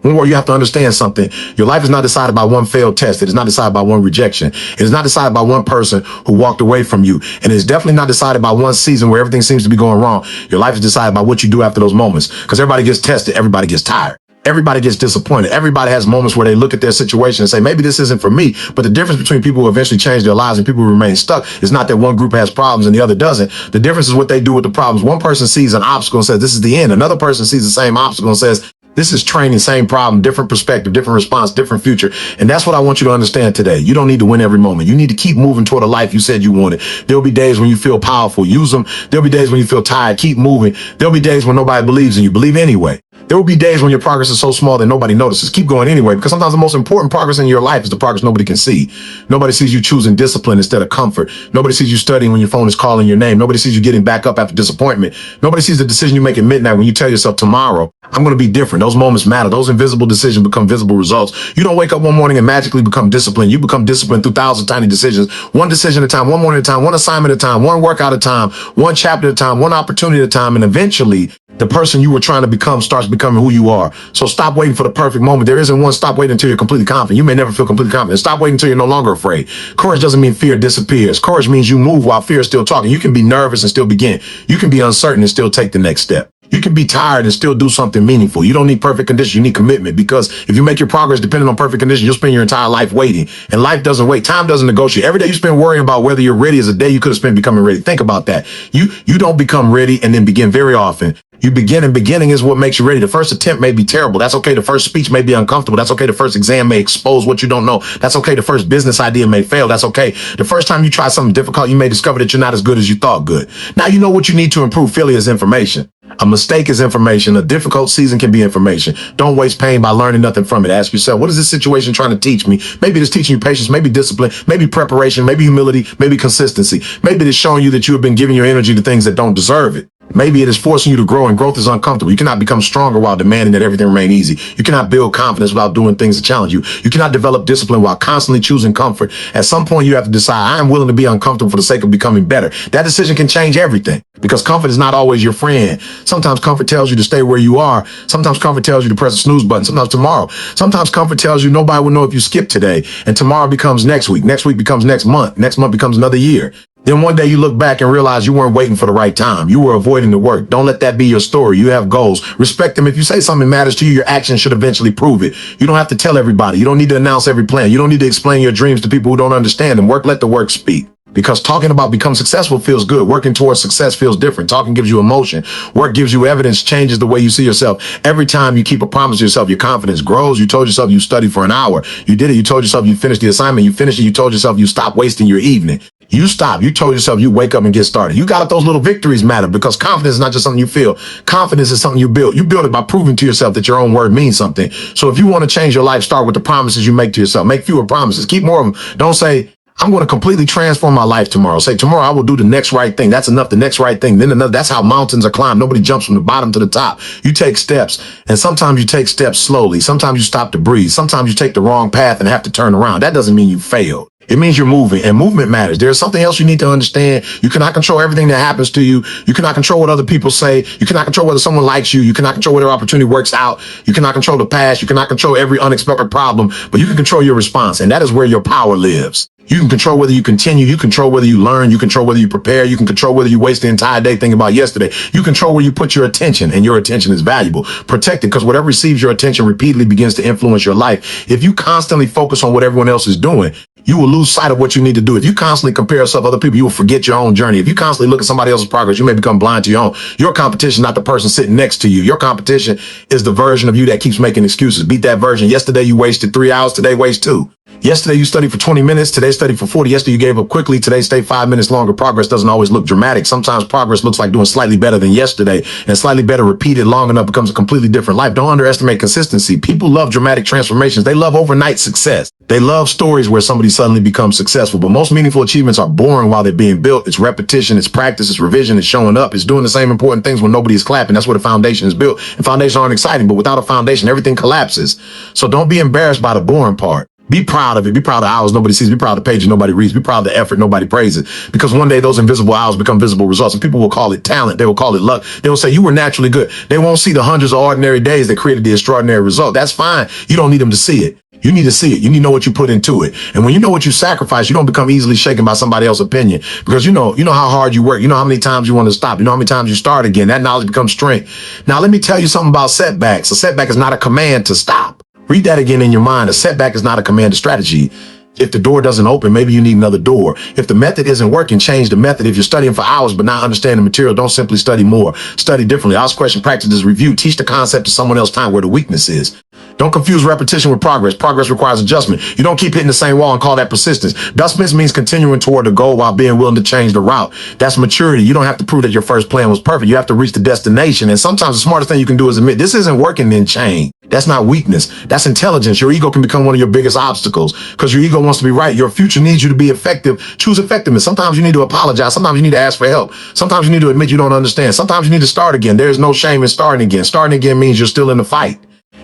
One word, you have to understand something. Your life is not decided by one failed test. It is not decided by one rejection. It is not decided by one person who walked away from you. And it's definitely not decided by one season where everything seems to be going wrong. Your life is decided by what you do after those moments. Because everybody gets tested. Everybody gets tired. Everybody gets disappointed. Everybody has moments where they look at their situation and say, maybe this isn't for me. But the difference between people who eventually change their lives and people who remain stuck is not that one group has problems and the other doesn't. The difference is what they do with the problems. One person sees an obstacle and says, this is the end. Another person sees the same obstacle and says, this is training, same problem, different perspective, different response, different future. And that's what I want you to understand today. You don't need to win every moment. You need to keep moving toward a life you said you wanted. There'll be days when you feel powerful. Use them. There'll be days when you feel tired. Keep moving. There'll be days when nobody believes in you. Believe anyway. There will be days when your progress is so small that nobody notices. Keep going anyway, because sometimes the most important progress in your life is the progress nobody can see. Nobody sees you choosing discipline instead of comfort. Nobody sees you studying when your phone is calling your name. Nobody sees you getting back up after disappointment. Nobody sees the decision you make at midnight when you tell yourself tomorrow, I'm going to be different. Those moments matter. Those invisible decisions become visible results. You don't wake up one morning and magically become disciplined. You become disciplined through thousands of tiny decisions, one decision at a time, one morning at a time, one assignment at a time, one workout at a time, one chapter at a time, one opportunity at a time. And eventually the person you were trying to become starts becoming who you are. So stop waiting for the perfect moment. There isn't one. Stop waiting until you're completely confident. You may never feel completely confident. Stop waiting until you're no longer afraid. Courage doesn't mean fear disappears. Courage means you move while fear is still talking. You can be nervous and still begin. You can be uncertain and still take the next step. You can be tired and still do something meaningful. You don't need perfect conditions. You need commitment, because if you make your progress dependent on perfect conditions, you'll spend your entire life waiting. And life doesn't wait. Time doesn't negotiate. Every day you spend worrying about whether you're ready is a day you could have spent becoming ready. Think about that. You don't become ready and then begin very often. You begin, and beginning is what makes you ready. The first attempt may be terrible. That's okay. The first speech may be uncomfortable. That's okay. The first exam may expose what you don't know. That's okay. The first business idea may fail. That's okay. The first time you try something difficult, you may discover that you're not as good as you thought good. Now you know what you need to improve. Failure is information. A mistake is information. A difficult season can be information. Don't waste pain by learning nothing from it. Ask yourself, what is this situation trying to teach me? Maybe it's teaching you patience, maybe discipline, maybe preparation, maybe humility, maybe consistency. Maybe it's showing you that you have been giving your energy to things that don't deserve it. Maybe it is forcing you to grow, and growth is uncomfortable. You cannot become stronger while demanding that everything remain easy. You cannot build confidence without doing things that challenge you. You cannot develop discipline while constantly choosing comfort. At some point, you have to decide, I am willing to be uncomfortable for the sake of becoming better. That decision can change everything, because comfort is not always your friend. Sometimes comfort tells you to stay where you are. Sometimes comfort tells you to press a snooze button. Sometimes comfort tells you nobody will know if you skip today, and tomorrow becomes next week. Next week becomes next month. Next month becomes another year. Then one day you look back and realize you weren't waiting for the right time. You were avoiding the work. Don't let that be your story. You have goals. Respect them. If you say something matters to you, your actions should eventually prove it. You don't have to tell everybody. You don't need to announce every plan. You don't need to explain your dreams to people who don't understand them. Let the work speak. Because talking about become successful feels good. Working towards success feels different. Talking gives you emotion. Work gives you evidence, changes the way you see yourself. Every time you keep a promise to yourself, your confidence grows. You told yourself you studied for an hour. You did it. You told yourself you finished the assignment. You finished it. You told yourself you stopped wasting your evening. You stop. You told yourself you wake up and get started. You got it. Those little victories matter, because confidence is not just something you feel. Confidence is something you build. You build it by proving to yourself that your own word means something. So if you want to change your life, start with the promises you make to yourself. Make fewer promises. Keep more of them. Don't say, I'm going to completely transform my life tomorrow. Say, tomorrow I will do the next right thing. That's enough. The next right thing. Then another. That's how mountains are climbed. Nobody jumps from the bottom to the top. You take steps, and sometimes you take steps slowly. Sometimes you stop to breathe. Sometimes you take the wrong path and have to turn around. That doesn't mean you failed. It means you're moving, and movement matters. There's something else you need to understand. You cannot control everything that happens to you. You cannot control what other people say. You cannot control whether someone likes you. You cannot control whether opportunity works out. You cannot control the past. You cannot control every unexpected problem, but you can control your response. And that is where your power lives. You can control whether you continue. You control whether you learn. You control whether you prepare. You can control whether you waste the entire day thinking about yesterday. You control where you put your attention, and your attention is valuable. Protect it, because whatever receives your attention repeatedly begins to influence your life. If you constantly focus on what everyone else is doing, you will lose sight of what you need to do. If you constantly compare yourself to other people, you will forget your own journey. If you constantly look at somebody else's progress, you may become blind to your own. Your competition is not the person sitting next to you. Your competition is the version of you that keeps making excuses. Beat that version. Yesterday you wasted 3 hours. Today waste 2. Yesterday you studied for 20 minutes. Today study for 40. Yesterday you gave up quickly. Today stay 5 minutes longer. Progress doesn't always look dramatic. Sometimes progress looks like doing slightly better than yesterday, and slightly better repeated long enough becomes a completely different life. Don't underestimate consistency. People love dramatic transformations. They love overnight success. They love stories where somebody suddenly becomes successful, but most meaningful achievements are boring while they're being built. It's repetition, it's practice, it's revision, it's showing up, it's doing the same important things when nobody is clapping. That's where the foundation is built. And foundations aren't exciting, but without a foundation, everything collapses. So don't be embarrassed by the boring part. Be proud of it. Be proud of the hours nobody sees. Be proud of the pages nobody reads. Be proud of the effort nobody praises. Because one day those invisible hours become visible results. And people will call it talent. They will call it luck. They will say you were naturally good. They won't see the hundreds of ordinary days that created the extraordinary result. That's fine. You don't need them to see it. You need to see it. You need to know what you put into it. And when you know what you sacrifice, you don't become easily shaken by somebody else's opinion, because you know how hard you work. You know how many times you want to stop. You know how many times you start again. That knowledge becomes strength. Now, let me tell you something about setbacks. A setback is not a command to stop. Read that again in your mind. A setback is not a command to strategy. If the door doesn't open, maybe you need another door. If the method isn't working, change the method. If you're studying for hours but not understanding the material, don't simply study more. Study differently. Ask question, practice is review. Teach the concept to someone else time where the weakness is. Don't confuse repetition with progress. Progress requires adjustment. You don't keep hitting the same wall and call that persistence. Dustbins means continuing toward the goal while being willing to change the route. That's maturity. You don't have to prove that your first plan was perfect. You have to reach the destination. And sometimes the smartest thing you can do is admit this isn't working, then change. That's not weakness. That's intelligence. Your ego can become one of your biggest obstacles because your ego wants to be right. Your future needs you to be effective. Choose effectiveness. Sometimes you need to apologize. Sometimes you need to ask for help. Sometimes you need to admit you don't understand. Sometimes you need to start again. There is no shame in starting again. Starting again means you're still in the fight.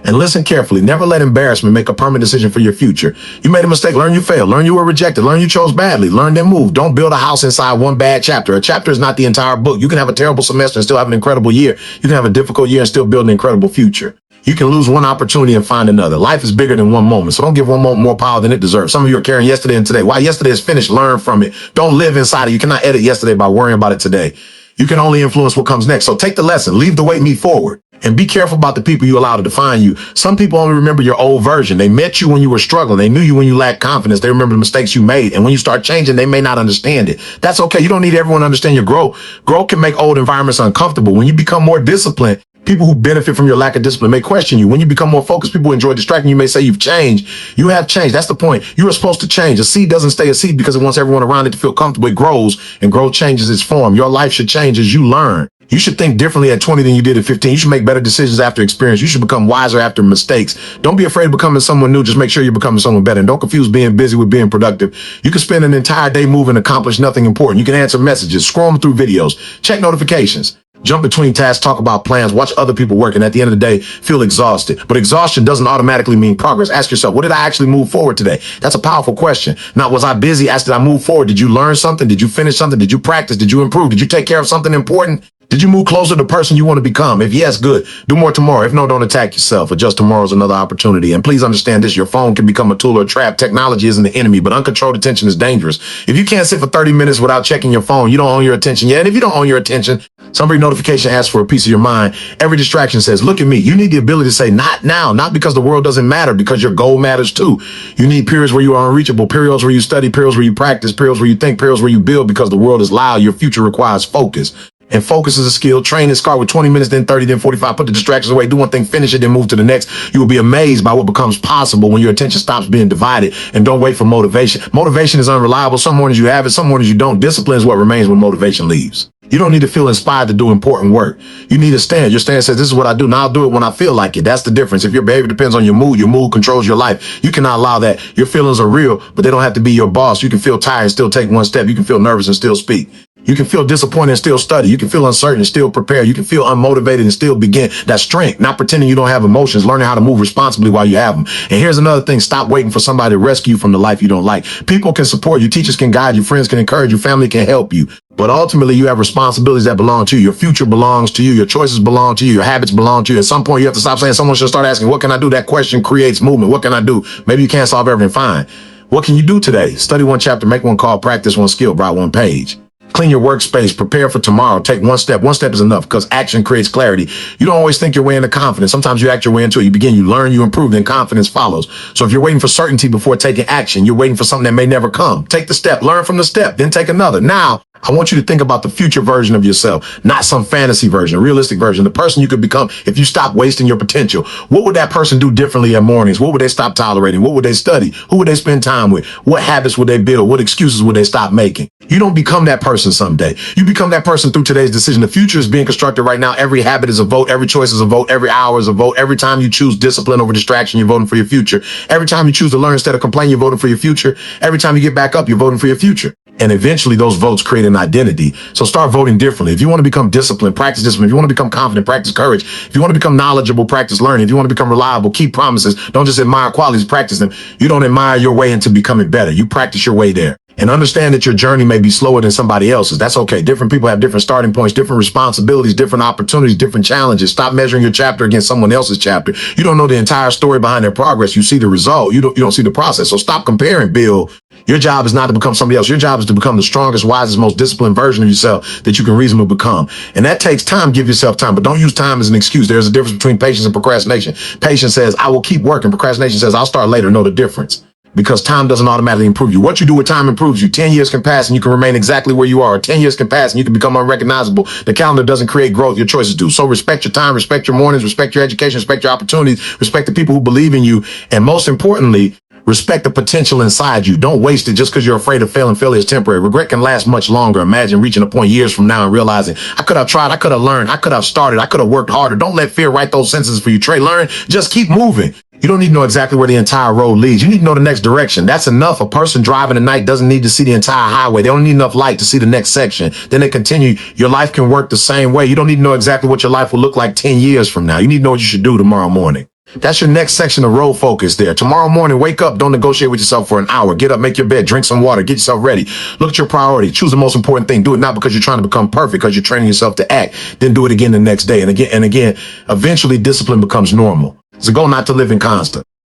And listen carefully. Never let embarrassment make a permanent decision for your future. You made a mistake. Learn you failed. Learn you were rejected. Learn you chose badly. Learn then move. Don't build a house inside one bad chapter. A chapter is not the entire book. You can have a terrible semester and still have an incredible year. You can have a difficult year and still build an incredible future. You can lose one opportunity and find another. Life is bigger than one moment. So don't give one moment more power than it deserves. Some of you are carrying yesterday and today. While yesterday is finished, learn from it. Don't live inside it. You cannot edit yesterday by worrying about it today. You can only influence what comes next. So take the lesson, leave the weight, meet forward, and be careful about the people you allow to define you. Some people only remember your old version. They met you when you were struggling. They knew you when you lacked confidence. They remember the mistakes you made. And when you start changing, they may not understand it. That's okay. You don't need everyone to understand your growth. Growth can make old environments uncomfortable. When you become more disciplined, people who benefit from your lack of discipline may question you. When you become more focused, people who enjoy distracting you may say you've changed. You have changed. That's the point. You are supposed to change. A seed doesn't stay a seed because it wants everyone around it to feel comfortable. It grows, and growth changes its form. Your life should change as you learn. You should think differently at 20 than you did at 15. You should make better decisions after experience. You should become wiser after mistakes. Don't be afraid of becoming someone new. Just make sure you're becoming someone better. And don't confuse being busy with being productive. You can spend an entire day moving and accomplish nothing important. You can answer messages, scroll through videos, check notifications, jump between tasks, talk about plans, watch other people work, and at the end of the day, feel exhausted. But exhaustion doesn't automatically mean progress. Ask yourself, what did I actually move forward today? That's a powerful question. Not was I busy? Ask, did I move forward? Did you learn something? Did you finish something? Did you practice? Did you improve? Did you take care of something important? Did you move closer to the person you want to become? If yes, good. Do more tomorrow. If no, don't attack yourself. Adjust tomorrow is another opportunity. And please understand this, your phone can become a tool or a trap. Technology isn't the enemy, but uncontrolled attention is dangerous. If you can't sit for 30 minutes without checking your phone, you don't own your attention yet. And if you don't own your attention, somebody notification asks for a piece of your mind. Every distraction says, look at me. You need the ability to say, not now, not because the world doesn't matter, because your goal matters too. You need periods where you are unreachable, periods where you study, periods where you practice, periods where you think, periods where you build, because the world is loud. Your future requires focus. And focus is a skill. Train and start with 20 minutes, then 30, then 45. Put the distractions away. Do one thing, finish it, then move to the next. You will be amazed by what becomes possible when your attention stops being divided. And don't wait for motivation. Motivation is unreliable. Some mornings you have it, some mornings you don't. Discipline is what remains when motivation leaves. You don't need to feel inspired to do important work. You need a stand. Your stand says, this is what I do. Now I'll do it when I feel like it. That's the difference. If your behavior depends on your mood controls your life. You cannot allow that. Your feelings are real, but they don't have to be your boss. You can feel tired and still take one step. You can feel nervous and still speak. You can feel disappointed and still study. You can feel uncertain and still prepare. You can feel unmotivated and still begin. That's strength, not pretending you don't have emotions, learning how to move responsibly while you have them. And here's another thing. Stop waiting for somebody to rescue you from the life you don't like. People can support you. Teachers can guide you. Friends can encourage you. Family can help you. But ultimately, you have responsibilities that belong to you. Your future belongs to you. Your choices belong to you. Your habits belong to you. At some point, you have to stop saying someone should start asking, what can I do? That question creates movement. What can I do? Maybe you can't solve everything. Fine. What can you do today? Study one chapter, make one call, practice one skill, write one page. Clean your workspace, prepare for tomorrow. Take one step. One step is enough because action creates clarity. You don't always think your way into confidence. Sometimes you act your way into it. You begin, you learn, you improve, then confidence follows. So if you're waiting for certainty before taking action, you're waiting for something that may never come. Take the step, learn from the step, then take another. Now, I want you to think about the future version of yourself, not some fantasy version, a realistic version, the person you could become if you stop wasting your potential. What would that person do differently at mornings? What would they stop tolerating? What would they study? Who would they spend time with? What habits would they build? What excuses would they stop making? You don't become that person someday. You become that person through today's decision. The future is being constructed right now. Every habit is a vote. Every choice is a vote. Every hour is a vote. Every time you choose discipline over distraction, you're voting for your future. Every time you choose to learn instead of complain, you're voting for your future. Every time you get back up, you're voting for your future. And eventually those votes create an identity. So start voting differently. If you want to become disciplined, practice discipline. If you want to become confident, practice courage. If you want to become knowledgeable, practice learning. If you want to become reliable, keep promises. Don't just admire qualities, practice them. You don't admire your way into becoming better. You practice your way there. And understand that your journey may be slower than somebody else's. That's okay. Different people have different starting points, different responsibilities, different opportunities, different challenges. Stop measuring your chapter against someone else's chapter. You don't know the entire story behind their progress. You see the result. You don't see the process. So stop comparing, Bill. Your job is not to become somebody else. Your job is to become the strongest, wisest, most disciplined version of yourself that you can reasonably become. And that takes time. Give yourself time, but don't use time as an excuse. There's a difference between patience and procrastination. Patience says, I will keep working. Procrastination says, I'll start later. Know the difference. Because time doesn't automatically improve you. What you do with time improves you. 10 years can pass and you can remain exactly where you are. 10 years can pass and you can become unrecognizable. The calendar doesn't create growth. Your choices do. So respect your time, respect your mornings, respect your education, respect your opportunities, respect the people who believe in you. And most importantly, respect the potential inside you. Don't waste it just because you're afraid of failing. Failure is temporary. Regret can last much longer. Imagine reaching a point years from now and realizing, I could have tried, I could have learned, I could have started, I could have worked harder. Don't let fear write those sentences for you. Trey, learn, just keep moving. You don't need to know exactly where the entire road leads. You need to know the next direction. That's enough. A person driving at night doesn't need to see the entire highway. They don't need enough light to see the next section. Then they continue. Your life can work the same way. You don't need to know exactly what your life will look like 10 years from now. You need to know what you should do tomorrow morning. That's your next section of road focus there. Tomorrow morning, wake up. Don't negotiate with yourself for an hour. Get up, make your bed, drink some water, get yourself ready. Look at your priority. Choose the most important thing. Do it not because you're trying to become perfect, because you're training yourself to act. Then do it again the next day. And again, eventually discipline becomes normal. It's a goal not to live in constant.